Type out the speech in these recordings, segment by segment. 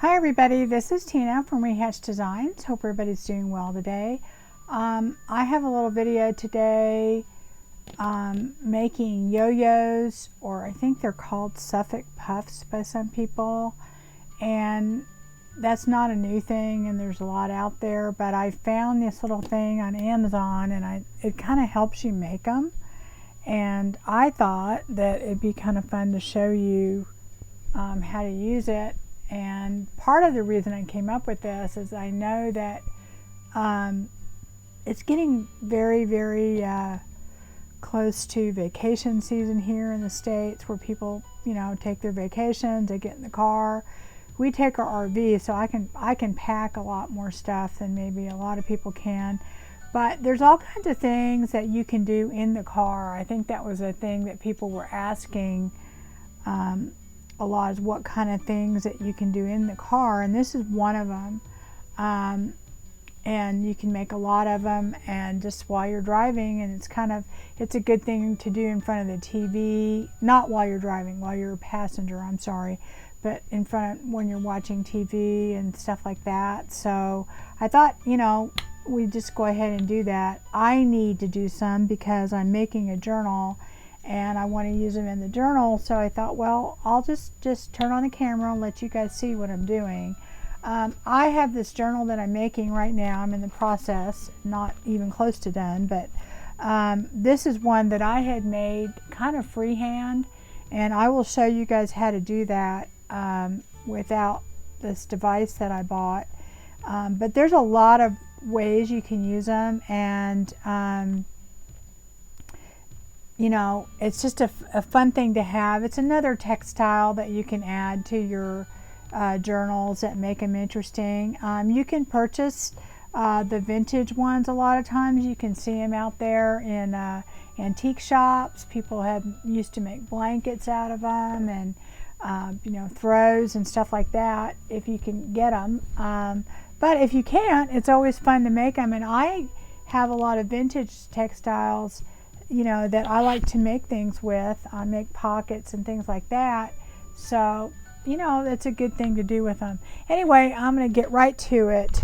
Hi everybody, this is Tina from Rehatch Designs. Hope everybody's doing well today. I have a little video today making yo-yos, or I think they're called Suffolk Puffs by some people, and that's not a new thing and there's a lot out there, but I found this little thing on Amazon and it kind of helps you make them, and I thought that it'd be kind of fun to show you how to use it. And part of the reason I came up with this is I know that it's getting very close to vacation season here in the States, where people, take their vacations, they get in the car. We take our RV, so I can pack a lot more stuff than maybe a lot of people can. But there's all kinds of things that you can do in the car. I think that was a thing that people were asking a lot, is what kind of things that you can do in the car, and this is one of them. And you can make a lot of them, and just while you're driving, and it's a good thing to do in front of the TV, not while you're driving, while you're a passenger, I'm sorry, but in front of when you're watching TV and stuff like that. So I thought, we just go ahead and do that. I need to do some because I'm making a journal and I want to use them in the journal, so I thought, well, I'll just turn on the camera and let you guys see what I'm doing. I have this journal that I'm making right now. I'm in the process, not even close to done, but this is one that I had made kind of freehand, and I will show you guys how to do that without this device that I bought. But there's a lot of ways you can use them, and it's just a fun thing to have. It's another textile that you can add to your journals that make them interesting. You can purchase the vintage ones. A lot of times you can see them out there in antique shops. People used to make blankets out of them, and throws and stuff like that, if you can get them. But if you can't, it's always fun to make them. And I have a lot of vintage textiles that I like to make things with. I make pockets and things like that. So, that's a good thing to do with them. Anyway, I'm going to get right to it.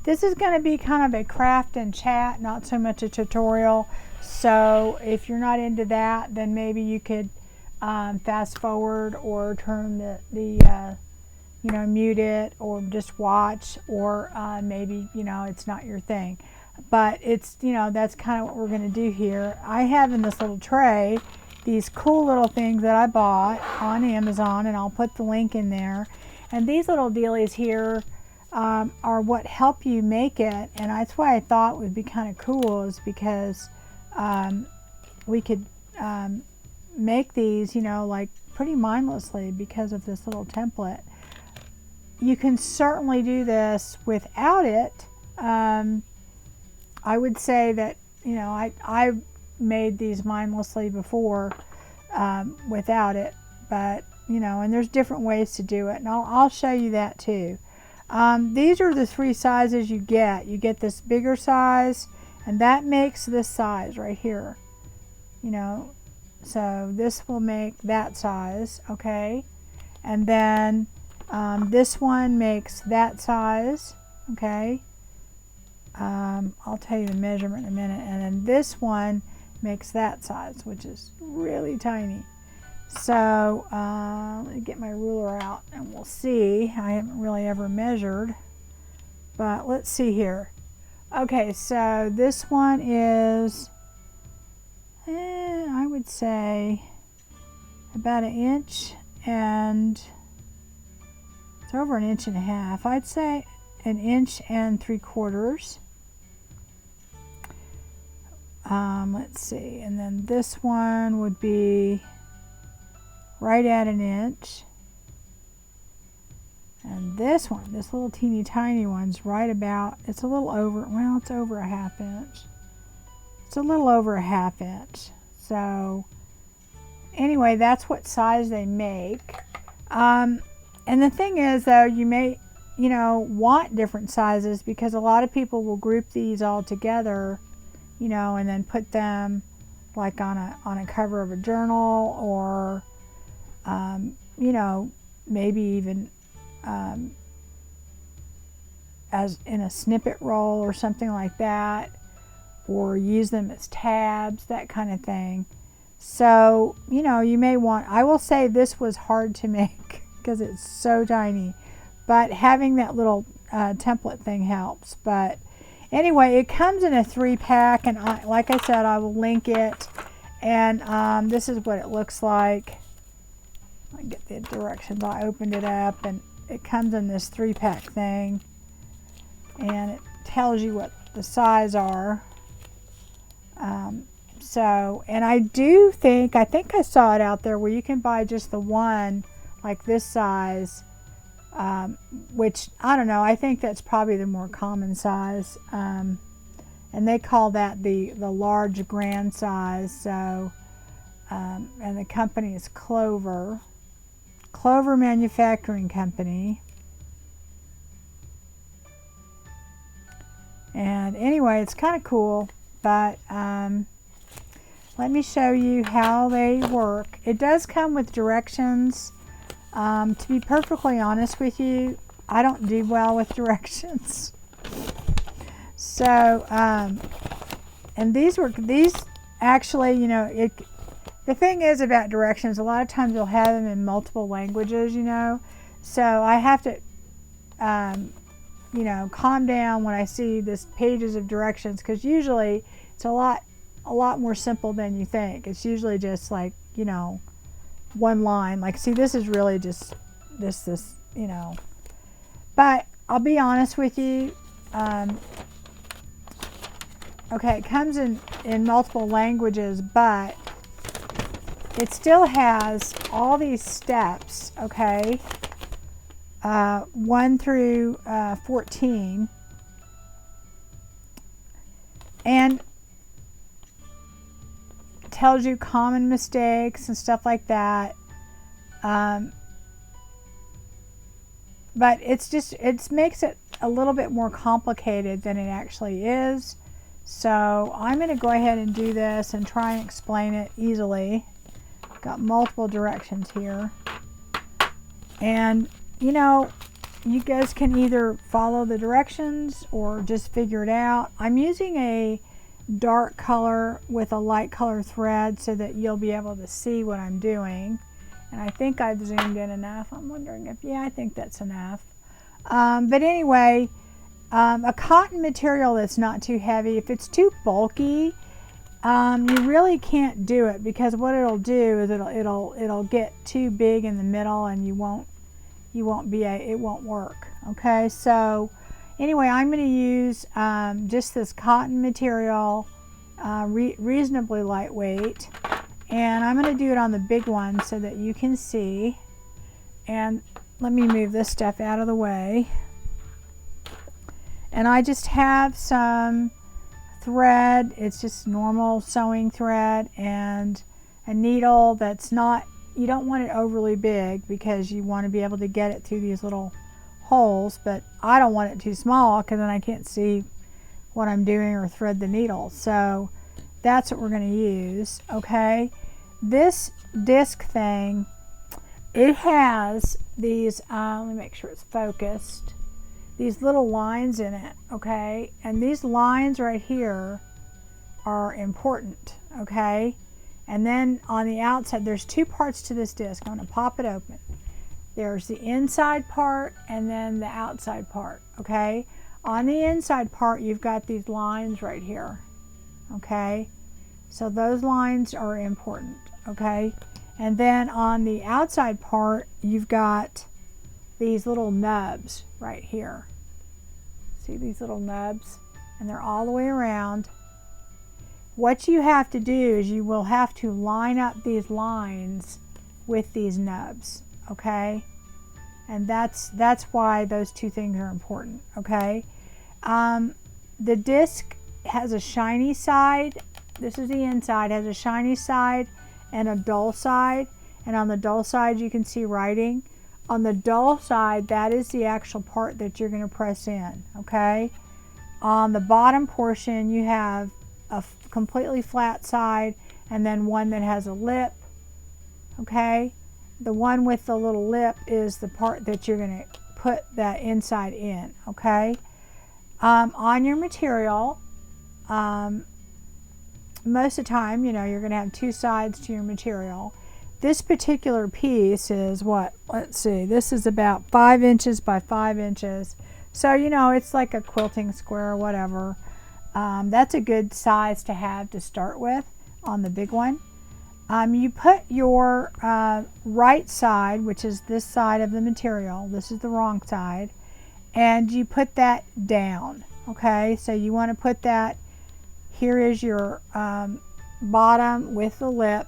This is going to be kind of a craft and chat, not so much a tutorial. So if you're not into that, then maybe you could fast forward or turn the mute it, or just watch, or maybe, it's not your thing. But it's, that's kind of what we're going to do here. I have in this little tray these cool little things that I bought on Amazon, and I'll put the link in there. And these little dealies here are what help you make it, and that's why I thought it would be kind of cool, is because we could make these, like pretty mindlessly because of this little template. You can certainly do this without it. I would say that, I made these mindlessly before without it, but, and there's different ways to do it, and I'll show you that too. These are the three sizes you get. You get this bigger size, and that makes this size right here, so this will make that size, okay? And then this one makes that size, okay? I'll tell you the measurement in a minute. And then this one makes that size, which is really tiny. So let me get my ruler out and we'll see. I haven't really ever measured, but let's see here. Okay, so this one is, I would say about 1 inch, and it's over 1.5 inches. I'd say 1 3/4 inches. Let's see, and then this one would be right at 1 inch, and this one, this little teeny tiny one's right about, it's a little over, well, it's over 1/2 inch. It's a little over 1/2 inch. So anyway, that's what size they make. And the thing is, though, you may want different sizes, because a lot of people will group these all together, and then put them like on a cover of a journal, or maybe even as in a snippet roll or something like that, or use them as tabs, that kind of thing. So, you know, you may want, I will say this was hard to make because it's so tiny, but having that little template thing helps. But anyway, it comes in a 3-pack, and like I said, I will link it. And this is what it looks like. I get the directions. I opened it up, and it comes in this 3-pack thing, and it tells you what the size are. So, and I think I saw it out there where you can buy just the one like this size, which I don't know, I think that's probably the more common size, and they call that the large grand size. So, and the company is Clover Manufacturing Company. And anyway, it's kind of cool, but let me show you how they work. It does come with directions. To be perfectly honest with you, I don't do well with directions. So, and these actually, you know, the thing is about directions, a lot of times you'll have them in multiple languages, you know. So I have to, you know, calm down when I see this pages of directions, because usually it's a lot more simple than you think. It's usually just like, you know, one line. Like, see, this is really just this, you know. But I'll be honest with you. Okay, it comes in multiple languages, but it still has all these steps, okay, 1 through 14, and it tells you common mistakes and stuff like that. But it makes it a little bit more complicated than it actually is. So I'm going to go ahead and do this and try and explain it easily. Got multiple directions here, and you know, you guys can either follow the directions or just figure it out. I'm using a dark color with a light color thread so that you'll be able to see what I'm doing, and I think I've zoomed in enough. I'm wondering if, yeah, I think that's enough. But anyway, a cotton material that's not too heavy. If it's too bulky, you really can't do it, because what it'll do is it'll get too big in the middle, and it won't work. Okay, so anyway, I'm going to use just this cotton material, reasonably lightweight, and I'm going to do it on the big one so that you can see. And let me move this stuff out of the way. And I just have some thread. It's just normal sewing thread, and a needle that's not, you don't want it overly big because you want to be able to get it through these little holes, but I don't want it too small because then I can't see what I'm doing or thread the needle. So that's what we're going to use. Okay, this disc thing, it has these, let me make sure it's focused, these little lines in it, okay? And these lines right here are important, okay? And then on the outside, there's 2 parts to this disc. I'm going to pop it open. There's the inside part and then the outside part, okay? On the inside part, you've got these lines right here, okay? So those lines are important, okay? And then on the outside part, you've got these little nubs right here. See these little nubs? And they're all the way around. What you have to do is you will have to line up these lines with these nubs, okay? And that's why those 2 things are important, okay? The disc has a shiny side. This is the inside, has a shiny side and a dull side. And on the dull side, you can see writing. On the dull side, that is the actual part that you're going to press in, okay? On the bottom portion, you have a completely flat side and then one that has a lip, okay? The one with the little lip is the part that you're going to put that inside in, okay? On your material, most of the time, you know, you're going to have two sides to your material. This particular piece is what? Let's see, this is about 5 inches by 5 inches. So, you know, it's like a quilting square or whatever. That's a good size to have to start with on the big one. You put your right side, which is this side of the material, this is the wrong side, and you put that down, okay? So you want to put that, here is your bottom with the lip,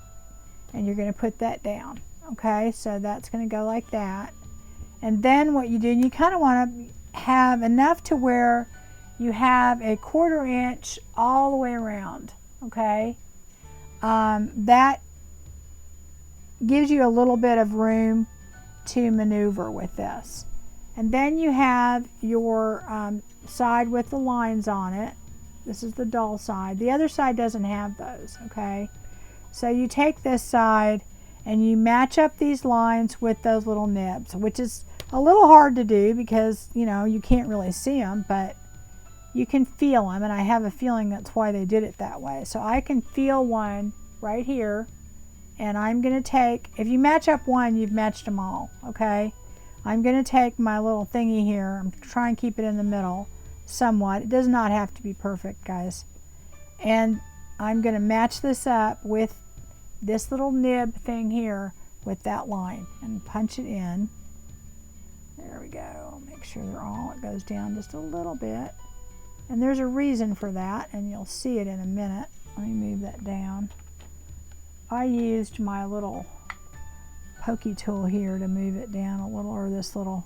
and you're going to put that down, okay? So that's going to go like that. And then what you do, you kind of want to have enough to where you have a 1/4 inch all the way around, okay? That gives you a little bit of room to maneuver with this. And then you have your side with the lines on it. This is the dull side. The other side doesn't have those, okay? So you take this side and you match up these lines with those little nibs, which is a little hard to do because, you know, you can't really see them, but you can feel them, and I have a feeling that's why they did it that way. So I can feel one right here, and I'm going to take, if you match up one, you've matched them all, okay? I'm going to take my little thingy here. I'm trying to keep it in the middle somewhat. It does not have to be perfect, guys. And I'm going to match this up with this little nib thing here with that line and punch it in. There we go. Make sure they're all, it goes down just a little bit. And there's a reason for that, and you'll see it in a minute. Let me move that down. I used my little pokey tool here to move it down a little, or this little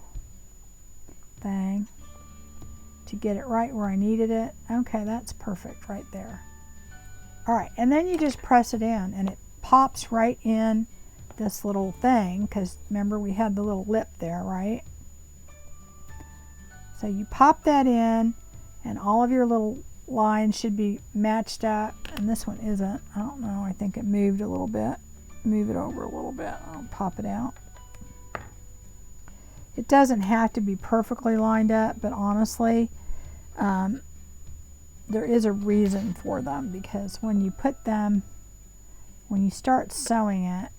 thing, to get it right where I needed it. Okay, that's perfect right there. All right, and then you just press it in, and it pops right in this little thing, because remember we had the little lip there, right? So you pop that in, and all of your little lines should be matched up, and this one isn't. I don't know, I think it moved a little bit. Move it over a little bit. I'll pop it out. It doesn't have to be perfectly lined up, but honestly, there is a reason for them, because when you put them, when you start sewing it,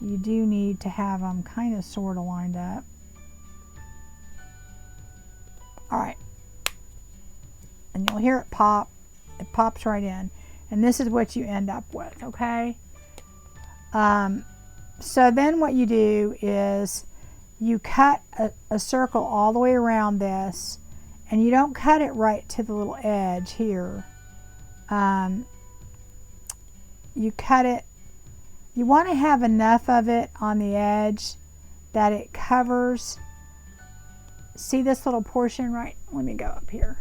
you do need to have them kind of sort of lined up. All right. And you'll hear it pop. It pops right in. And this is what you end up with, okay? So then what you do is you cut a circle all the way around this, and you don't cut it right to the little edge here. You cut it, you want to have enough of it on the edge that it covers. See this little portion right? Let me go up here.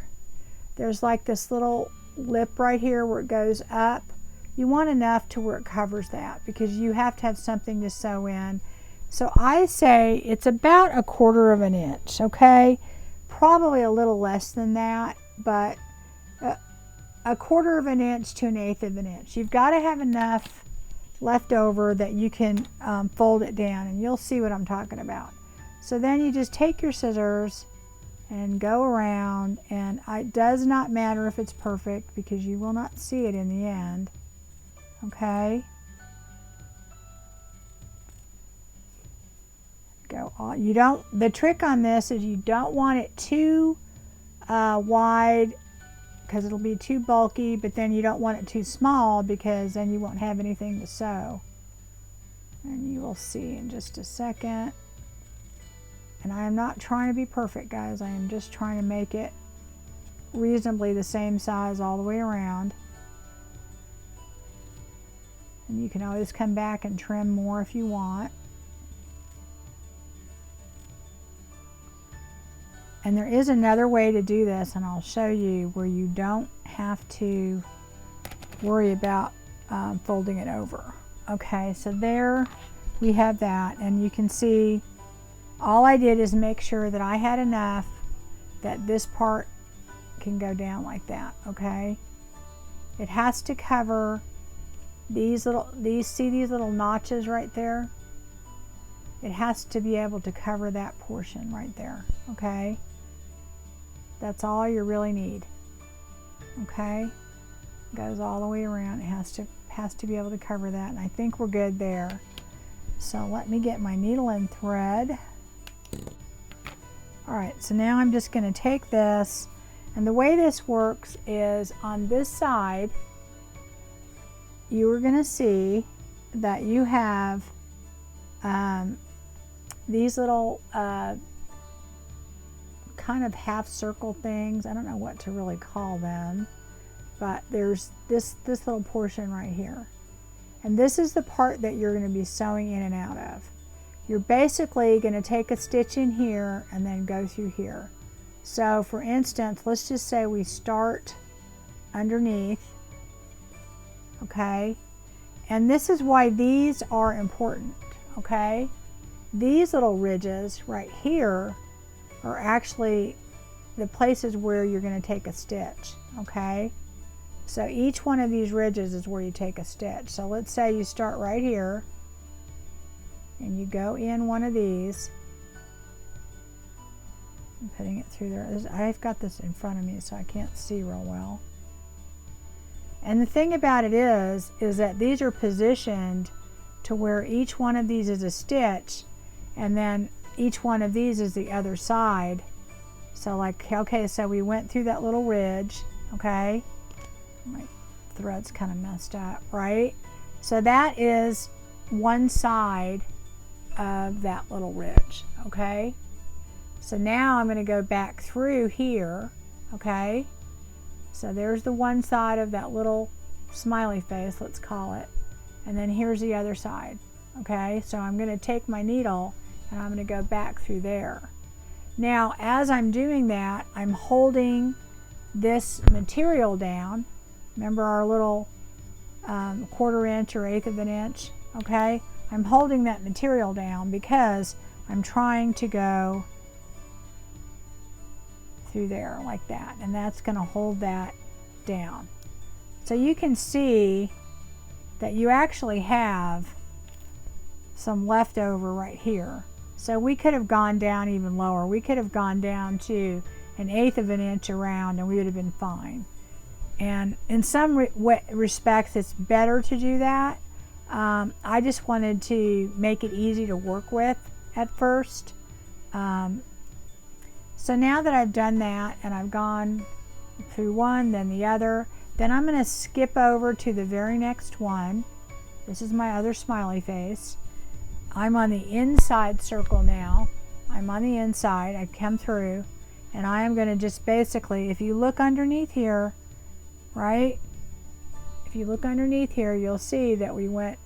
There's like this little lip right here where it goes up. You want enough to where it covers that, because you have to have something to sew in. So I say it's about 1/4 inch, okay? Probably a little less than that, but 1/4 inch to 1/8 inch. You've got to have enough left over that you can fold it down, and you'll see what I'm talking about. So then you just take your scissors and go around, and it does not matter if it's perfect, because you will not see it in the end. Okay, go on. You don't, the trick on this is you don't want it too wide, because it'll be too bulky, but then you don't want it too small, because then you won't have anything to sew. And you will see in just a second. And I am not trying to be perfect, guys. I am just trying to make it reasonably the same size all the way around. And you can always come back and trim more if you want. And there is another way to do this, and I'll show you, where you don't have to worry about folding it over. Okay, so there we have that, and you can see all I did is make sure that I had enough that this part can go down like that, okay? It has to cover these little, see these little notches right there? it has to be able to cover that portion right there, okay? That's all you really need, okay? Goes all the way around. It has to be able to cover that, and I think we're good there. So let me get my needle and thread. All right, so now I'm just going to take this, and the way this works is on this side, you are going to see that you have these little kind of half circle things. I don't know what to really call them, but there's this little portion right here. And this is the part that you're going to be sewing in and out of. You're basically going to take a stitch in here and then go through here. So for instance, let's just say we start underneath, okay? And this is why these are important, okay? These little ridges right here are actually the places where you're going to take a stitch, okay? So each one of these ridges is where you take a stitch. So let's say you start right here and you go in one of these. I'm putting it through there. I've got this in front of me so I can't see real well. And the thing about it is that these are positioned to where each one of these is a stitch, and then each one of these is the other side. So like, okay, so we went through that little ridge, okay? My thread's kind of messed up, right? So that is one side of that little ridge, okay? So now I'm going to go back through here, okay? So there's the one side of that little smiley face, let's call it. And then here's the other side, okay? So I'm going to take my needle and I'm going to go back through there. Now, as I'm doing that, I'm holding this material down. Remember our little 1/4 inch or 1/8 of an inch, okay? I'm holding that material down because I'm trying to go through there like that, and that's going to hold that down. So you can see that you actually have some leftover right here. So we could have gone down even lower. We could have gone down to 1/8 of an inch around and we would have been fine. And in some respects it's better to do that. I just wanted to make it easy to work with at first. So now that I've done that and I've gone through one, then the other, then I'm going to skip over to the very next one. This is my other smiley face. I'm on the inside circle now. I'm on the inside. I've come through, and I am going to just basically, if you look underneath here, right? If you look underneath here, you'll see that we went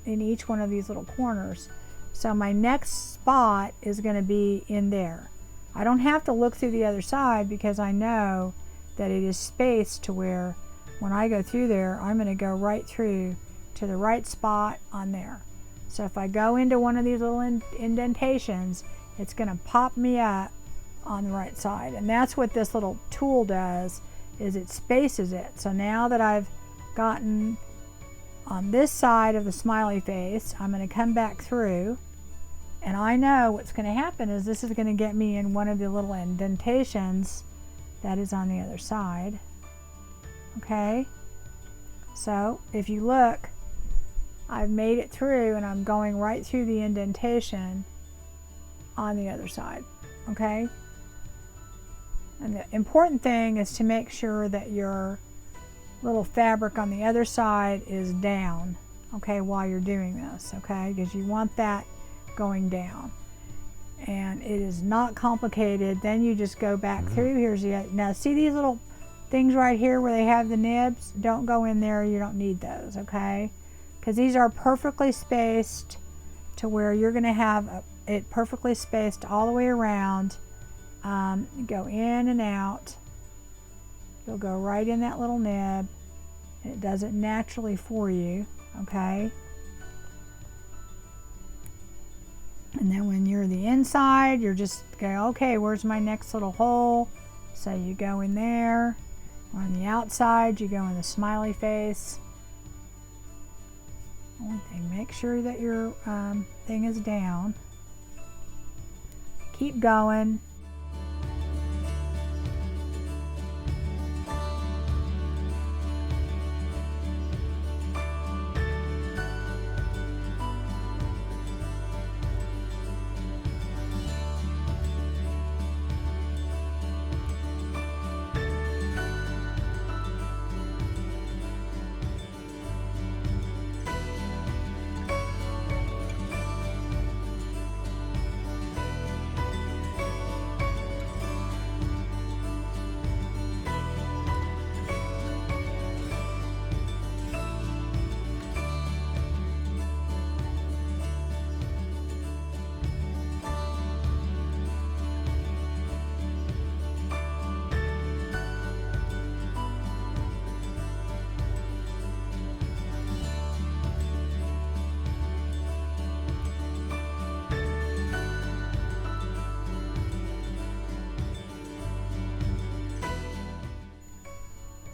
in each one of these little corners. So my next spot is going to be in there. I don't have to look through the other side because I know that it is spaced to where when I go through there, I'm going to go right through to the right spot on there. So if I go into one of these little indentations, it's going to pop me up on the right side. And that's what this little tool does, is it spaces it. So now that I've gotten on this side of the smiley face, I'm going to come back through, and I know what's going to happen is this is going to get me in one of the little indentations that is on the other side. Okay, so if you look, I've made it through and I'm going right through the indentation on the other side. Okay, and the important thing is to make sure that your little fabric on the other side is down, okay, while you're doing this, okay, because you want that going down. And it is not complicated. Then you just go back through. Here's the, now see these little things right here where they have the nibs? Don't go in there, you don't need those, okay, because these are perfectly spaced to where you're going to have it perfectly spaced all the way around. Go in and out. You'll go right in that little nib, and it does it naturally for you, okay? And then when you're the inside, you're just going, okay, where's my next little hole? So you go in there. On the outside, you go in the smiley face. Only thing, make sure that your thing is down. keep going.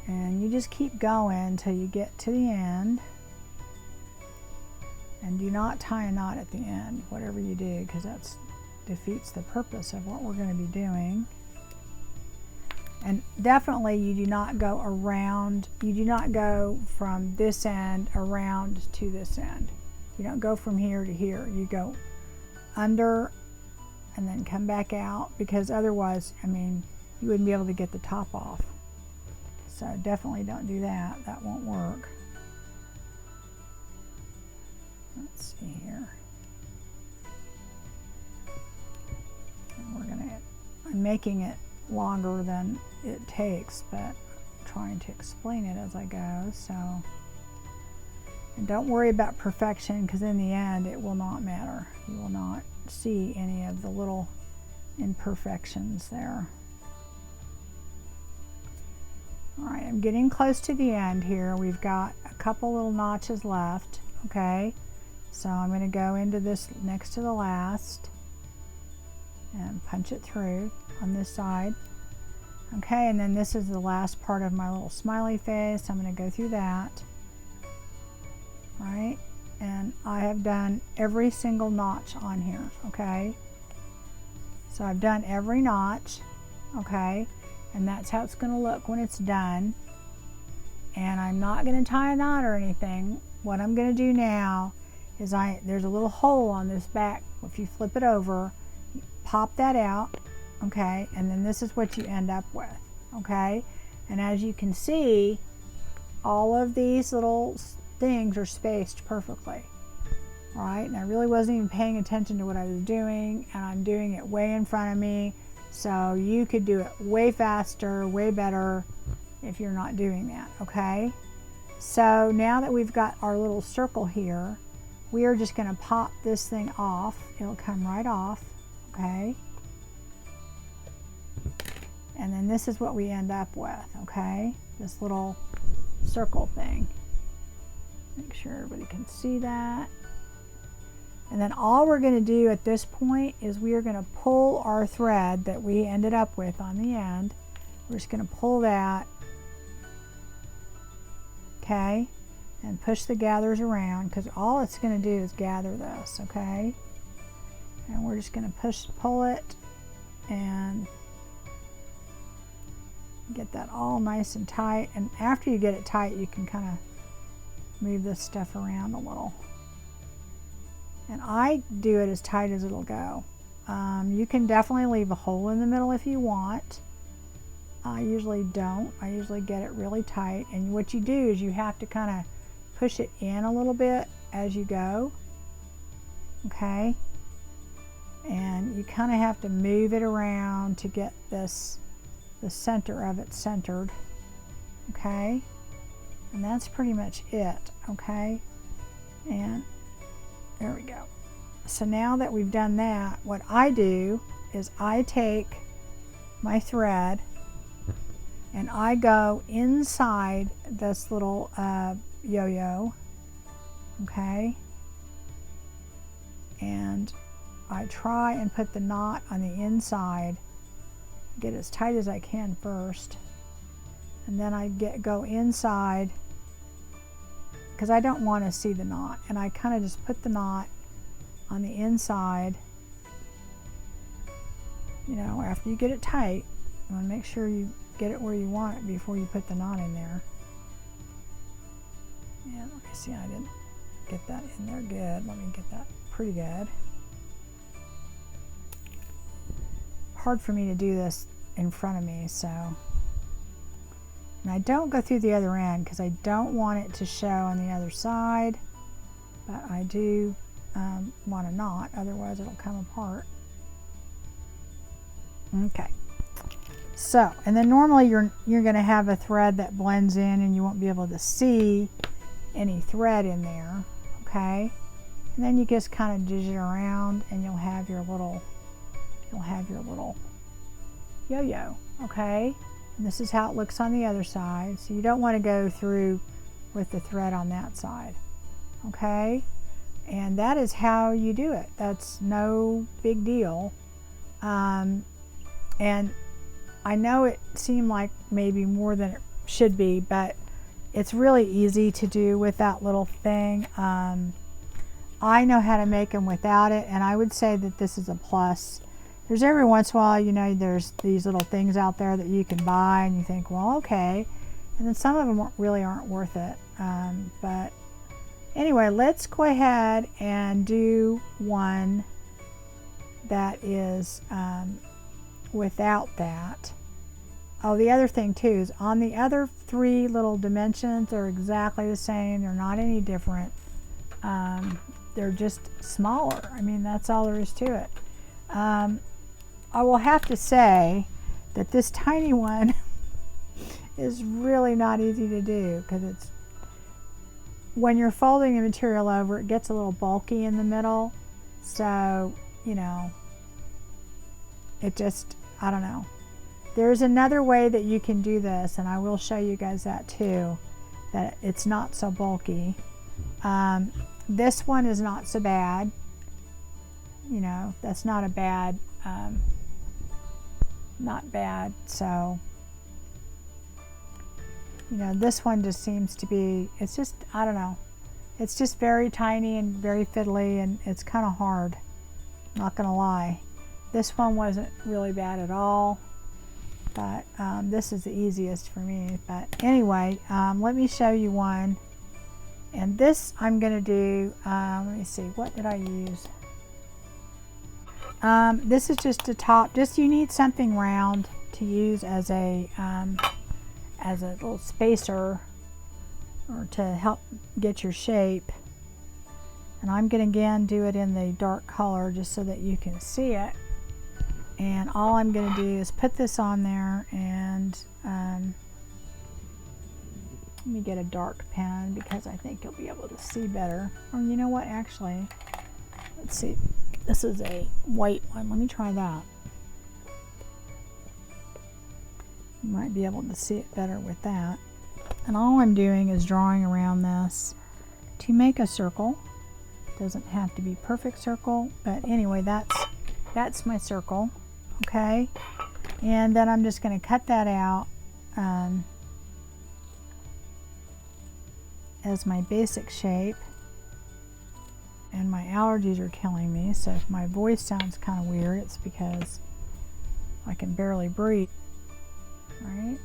And you just keep going until you get to the end. And do not tie a knot at the end, whatever you do, because that defeats the purpose of what we're going to be doing. And definitely you do not go around, you do not go from this end around to this end. You don't go from here to here. You go under and then come back out, because otherwise, I mean, you wouldn't be able to get the top off. So definitely don't do that. That won't work. Let's see here. And I'm making it longer than it takes, but I'm trying to explain it as I go. So, and don't worry about perfection, because in the end it will not matter. You will not see any of the little imperfections there. All right, I'm getting close to the end here. We've got a couple little notches left, okay? So I'm going to go into this next to the last and punch it through on this side. Okay, and then this is the last part of my little smiley face. I'm going to go through that. All right, and I have done every single notch on here, okay? So I've done every notch, okay? And that's how it's going to look when it's done. And I'm not going to tie a knot or anything. What I'm going to do now is there's a little hole on this back. If you flip it over, you pop that out, okay? And then this is what you end up with, okay? And as you can see, all of these little things are spaced perfectly, all right? And I really wasn't even paying attention to what I was doing, and I'm doing it way in front of me. So you could do it way faster, way better if you're not doing that, okay? So now that we've got our little circle here, we are just going to pop this thing off. It'll come right off, okay? And then this is what we end up with, okay? This little circle thing. Make sure everybody can see that. And then all we're going to do at this point is we are going to pull our thread that we ended up with on the end. We're just going to pull that, okay, and push the gathers around, because all it's going to do is gather this, okay? And we're just going to pull it and get that all nice and tight. And after you get it tight, you can kind of move this stuff around a little. And I do it as tight as it'll go. You can definitely leave a hole in the middle if you want. I usually don't. I usually get it really tight. And what you do is you have to kind of push it in a little bit as you go. Okay? And you kind of have to move it around to get the center of it centered. Okay? And that's pretty much it. Okay? And there we go. So now that we've done that, what I do is I take my thread and I go inside this little yo-yo, okay? And I try and put the knot on the inside, get as tight as I can first, and then I go inside, because I don't want to see the knot, and I kind of just put the knot on the inside you know, after you get it tight, you want to make sure you get it where you want it before you put the knot in there. Yeah, let me see, I didn't get that in there good. Let me get that pretty good. Hard for me to do this in front of me, so. And I don't go through the other end because I don't want it to show on the other side, but I do want a knot, otherwise it'll come apart. Okay. So, and then normally you're going to have a thread that blends in and you won't be able to see any thread in there, okay? And then you just kind of dish it around and you'll have your little yo-yo, okay? And this is how it looks on the other side. So you don't want to go through with the thread on that side, okay? And that is how you do it. That's no big deal. And I know it seemed like maybe more than it should be, but it's really easy to do with that little thing. I know how to make them without it, and I would say that this is a plus. There's every once in a while, you know, there's these little things out there that you can buy and you think, well, okay. And then some of them really aren't worth it. But anyway, let's go ahead and do one that is without that. Oh, the other thing too is on the other three little dimensions, they're exactly the same. They're not any different. They're just smaller. I mean, that's all there is to it. I will have to say that this tiny one is really not easy to do because it's, when you're folding the material over, it gets a little bulky in the middle. So, you know, it just, I don't know. There's another way that you can do this, and I will show you guys that too, that it's not so bulky. This one is not so bad. You know, that's not a bad, not bad. So, you know, this one just seems to be, it's just, I don't know. It's just very tiny and very fiddly, and it's kind of hard. Not gonna lie. This one wasn't really bad at all, but this is the easiest for me. But anyway, let me show you one. And this I'm gonna do, let me see, what did I use? This is just a top, just you need something round to use as a little spacer or to help get your shape. And I'm going to again do it in the dark color just so that you can see it. And all I'm going to do is put this on there, and let me get a dark pen because I think you'll be able to see better. Or you know what, actually, let's see. This is a white one. Let me try that. You might be able to see it better with that. And all I'm doing is drawing around this to make a circle. Doesn't have to be perfect circle, but anyway, that's my circle, okay? And then I'm just going to cut that out as my basic shape. And my allergies are killing me, so if my voice sounds kind of weird, it's because I can barely breathe. All right?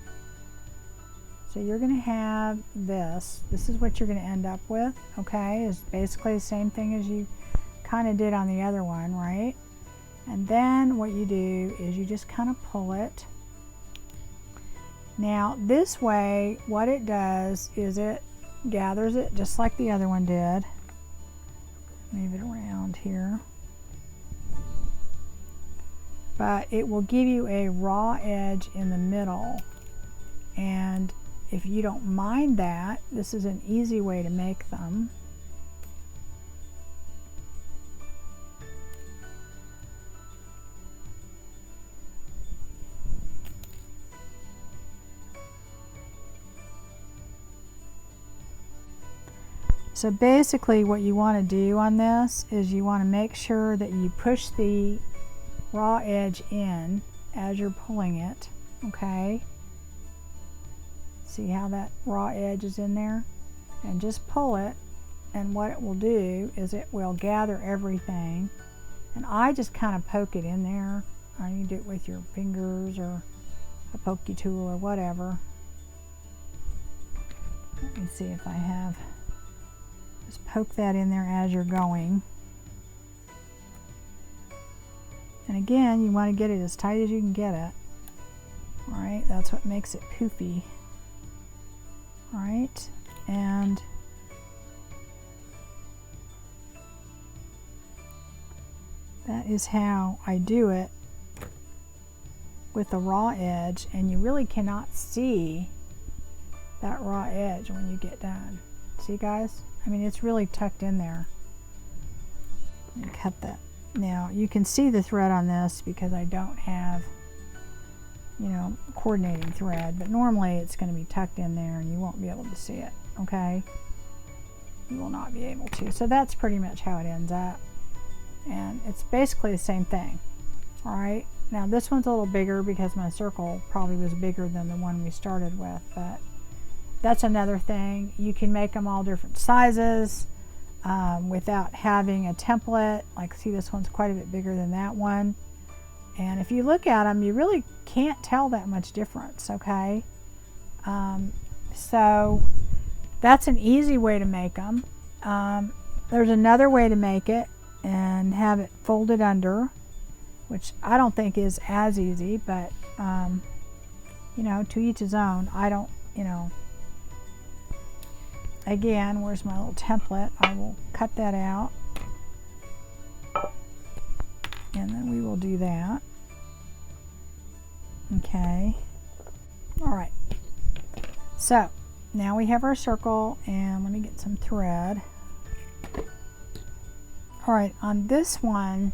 So you're going to have this. This is what you're going to end up with, okay? It's basically the same thing as you kind of did on the other one, right? And then what you do is you just kind of pull it. Now, this way, what it does is it gathers it just like the other one did. Move it around here. But it will give you a raw edge in the middle. And if you don't mind that, this is an easy way to make them. So basically what you want to do on this is you want to make sure that you push the raw edge in as you're pulling it, okay? See how that raw edge is in there? And just pull it, and what it will do is it will gather everything. And I just kind of poke it in there You can do it with your fingers or a pokey tool or whatever. Let me see if I have. Just poke that in there as you're going. And again, you want to get it as tight as you can get it. Alright, that's what makes it poofy. Alright, and that is how I do it with the raw edge, and you really cannot see that raw edge when you get done. See, guys? I mean, it's really tucked in there. Let me cut that. Now, you can see the thread on this because I don't have, you know, coordinating thread, but normally it's going to be tucked in there and you won't be able to see it, okay? You will not be able to. So that's pretty much how it ends up. And it's basically the same thing. All right, now this one's a little bigger because my circle probably was bigger than the one we started with, but that's another thing. You can make them all different sizes without having a template. Like, see, this one's quite a bit bigger than that one. And if you look at them, you really can't tell that much difference, okay? So that's an easy way to make them. There's another way to make it and have it folded under, which I don't think is as easy, but you know, to each his own. I don't, you know, again, where's my little template? I will cut that out, and then we will do that. Okay, all right, so now we have our circle, and let me get some thread. All right, on this one,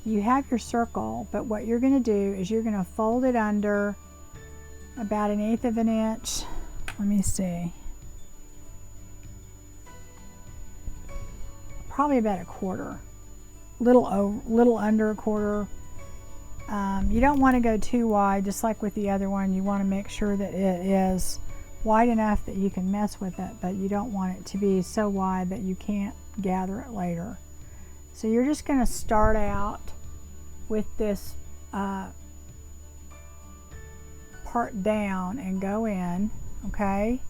you have your circle, but what you're going to do is you're going to fold it under about 1/8 of an inch. Let me see. Probably about 1/4. Little under 1/4. You don't want to go too wide, just like with the other one. You want to make sure that it is wide enough that you can mess with it, but you don't want it to be so wide that you can't gather it later. So you're just going to start out with this part down and go in, okay?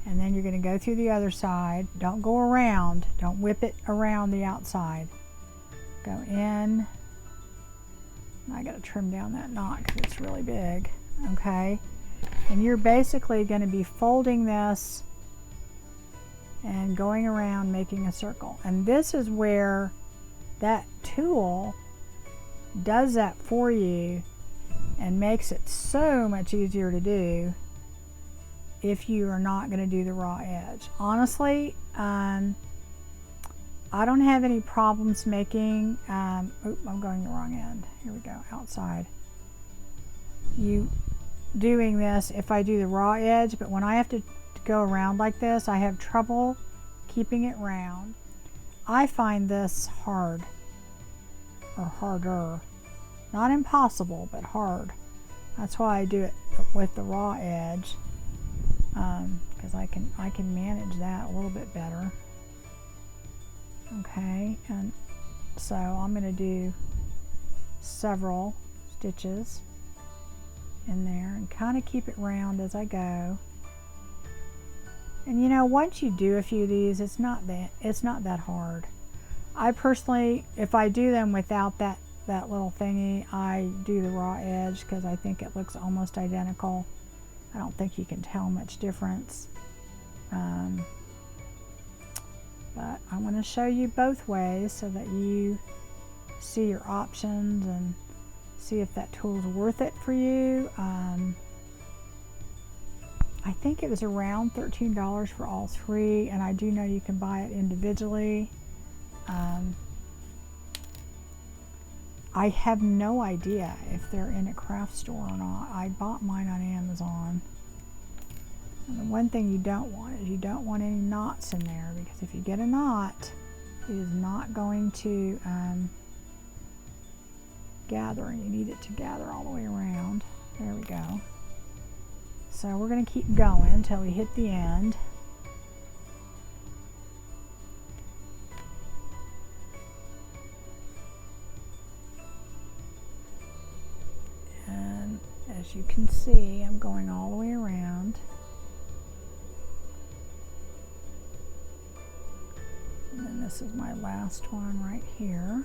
And then you're going to go through the other side. Don't go around. Don't whip it around the outside. Go in. I got to trim down that knot because it's really big, okay? And you're basically going to be folding this and going around making a circle. And this is where that tool does that for you and makes it so much easier to do if you are not going to do the raw edge. Honestly, I don't have any problems making, oop, I'm going the wrong end. Here we go, outside. You doing this if I do the raw edge, but when I have to go around like this, I have trouble keeping it round. I find this hard, or harder. Not impossible, but hard. That's why I do it with the raw edge, because I can manage that a little bit better. Okay, and so I'm going to do several stitches in there and kind of keep it round as I go. And you know, once you do a few of these, it's not that hard. I personally, if I do them without that little thingy, I do the raw edge because I think it looks almost identical. I don't think you can tell much difference. But I want to show you both ways so that you see your options and see if that tool is worth it for you. I think it was around $13 for all three, and I do know you can buy it individually. I have no idea if they're in a craft store or not. I bought mine on Amazon. And the one thing you don't want is you don't want any knots in there, because if you get a knot, it is not going to gather, and you need it to gather all the way around. There we go. So we're going to keep going until we hit the end. as you can see, I'm going all the way around. And then this is my last one right here.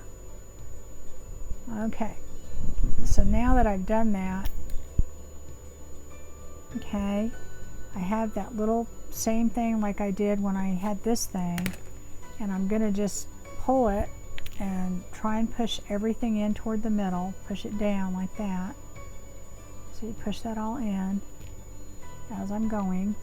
Okay, so now that I've done that, okay, I have that little same thing like I did when I had this thing, and I'm going to just pull it and try and push everything in toward the middle, push it down like that. So you push that all in as I'm going.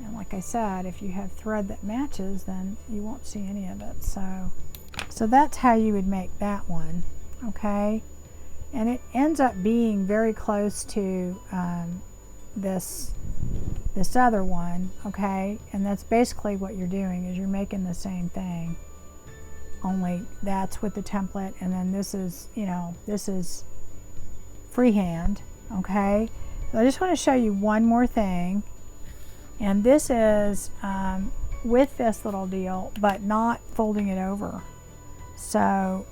And like I said, if you have thread that matches, then you won't see any of it. So that's how you would make that one, okay? And it ends up being very close to this other one, okay? And that's basically what you're doing, is you're making the same thing, only that's with the template, and then this is, you know, this is freehand, okay? So I just want to show you one more thing, and this is with this little deal, but not folding it over. So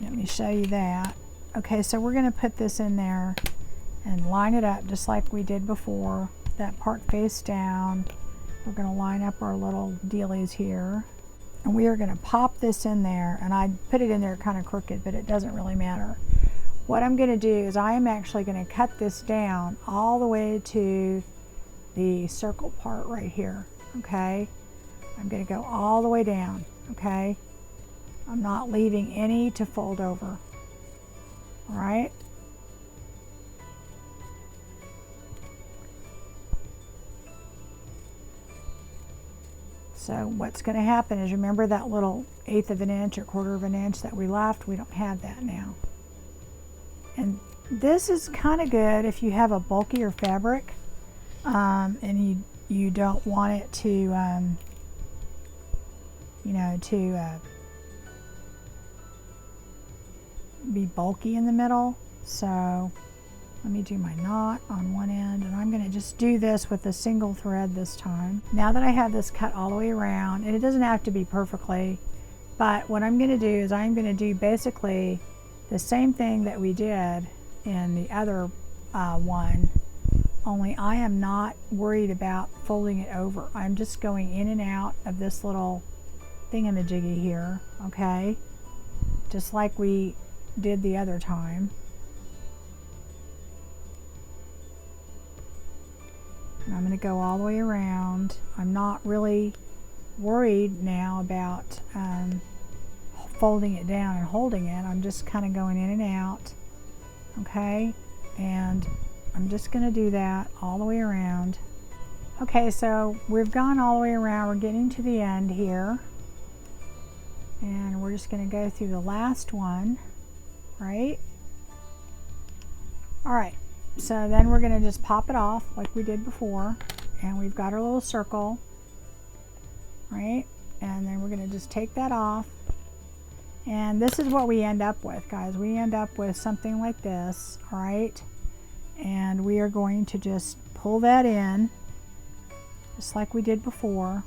let me show you that. Okay, so we're going to put this in there and line it up just like we did before. That part face down. We're going to line up our little dealies here. And we are going to pop this in there. And I put it in there kind of crooked, but it doesn't really matter. What I'm going to do is I am actually going to cut this down all the way to the circle part right here. Okay? I'm going to go all the way down. Okay? I'm not leaving any to fold over. All right? So what's going to happen is, remember that little 1/8 of an inch or 1/4 of an inch that we left? We don't have that now. And this is kind of good if you have a bulkier fabric and you don't want it to, you know, to be bulky in the middle. So let me do my knot on one end, and I'm going to just do this with a single thread this time. Now that I have this cut all the way around, and it doesn't have to be perfectly, but what I'm going to do is I'm going to do basically the same thing that we did in the other one, only I am not worried about folding it over. I'm just going in and out of this little thingamajiggy here, okay? Just like we did the other time. And I'm going to go all the way around. I'm not really worried now about folding it down and holding it. I'm just kind of going in and out, okay? And I'm just going to do that all the way around. Okay, so we've gone all the way around. We're getting to the end here. And we're just going to go through the last one, right? All right, so then we're going to just pop it off like we did before. And we've got our little circle, right? And then we're going to just take that off. And this is what we end up with, guys. We end up with something like this, all right? And we are going to just pull that in, just like we did before.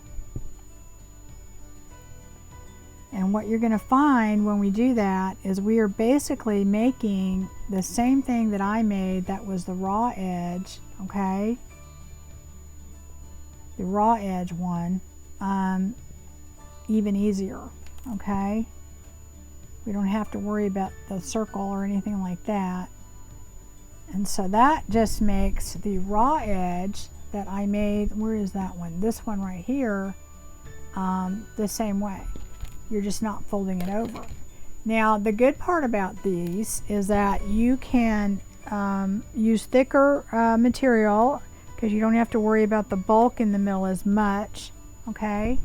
And what you're going to find when we do that is we are basically making the same thing that I made, that was the raw edge, okay? The raw edge one, even easier, okay? We don't have to worry about the circle or anything like that. And so that just makes the raw edge that I made, where is that one? This one right here, the same way. You're just not folding it over. Now, the good part about these is that you can use thicker material, because you don't have to worry about the bulk in the middle as much, okay?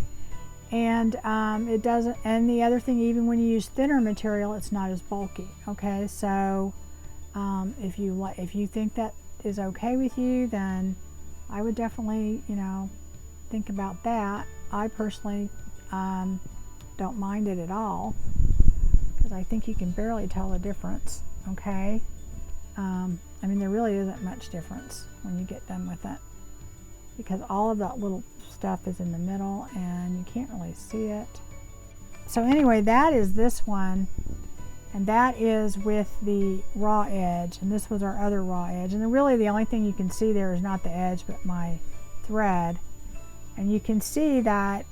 And it doesn't, and the other thing, even when you use thinner material, it's not as bulky, okay? So if you think that is okay with you, then I would definitely, you know, think about that. I personally don't mind it at all, because I think you can barely tell the difference, okay? I mean, there really isn't much difference when you get done with it, because all of that little stuff is in the middle and you can't really see it. So anyway, that is this one, and that is with the raw edge, and this was our other raw edge. And really the only thing you can see there is not the edge but my thread. And you can see that,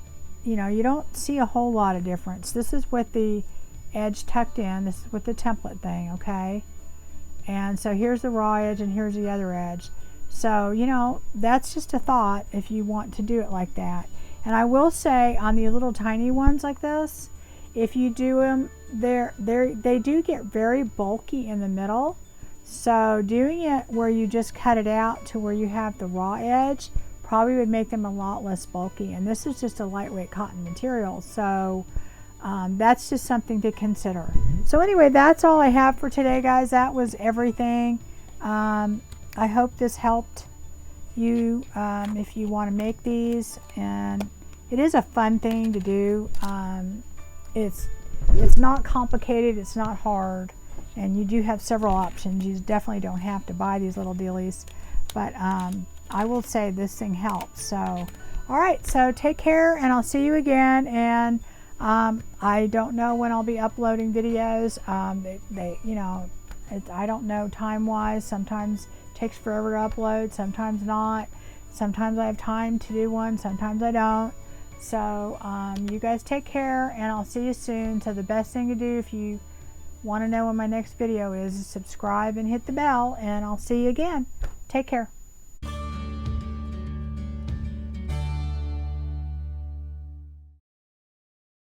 you know, you don't see a whole lot of difference. This is with the edge tucked in, this is with the template thing, okay? And so here's the raw edge and here's the other edge. So, you know, that's just a thought if you want to do it like that. And I will say on the little tiny ones like this, if you do them, they do get very bulky in the middle. So doing it where you just cut it out to where you have the raw edge probably would make them a lot less bulky. And this is just a lightweight cotton material. So that's just something to consider. So anyway, that's all I have for today, guys. That was everything. I hope this helped you if you want to make these, and it is a fun thing to do. It's not complicated, it's not hard, and you do have several options. You definitely don't have to buy these little dealies, but I will say this thing helps. So all right, so take care, and I'll see you again. And I don't know when I'll be uploading videos. You know, I don't know time wise. Sometimes it takes forever to upload, sometimes not. Sometimes I have time to do one, sometimes I don't. So you guys take care, and I'll see you soon. So the best thing to do if you want to know when my next video is subscribe and hit the bell, and I'll see you again. Take care.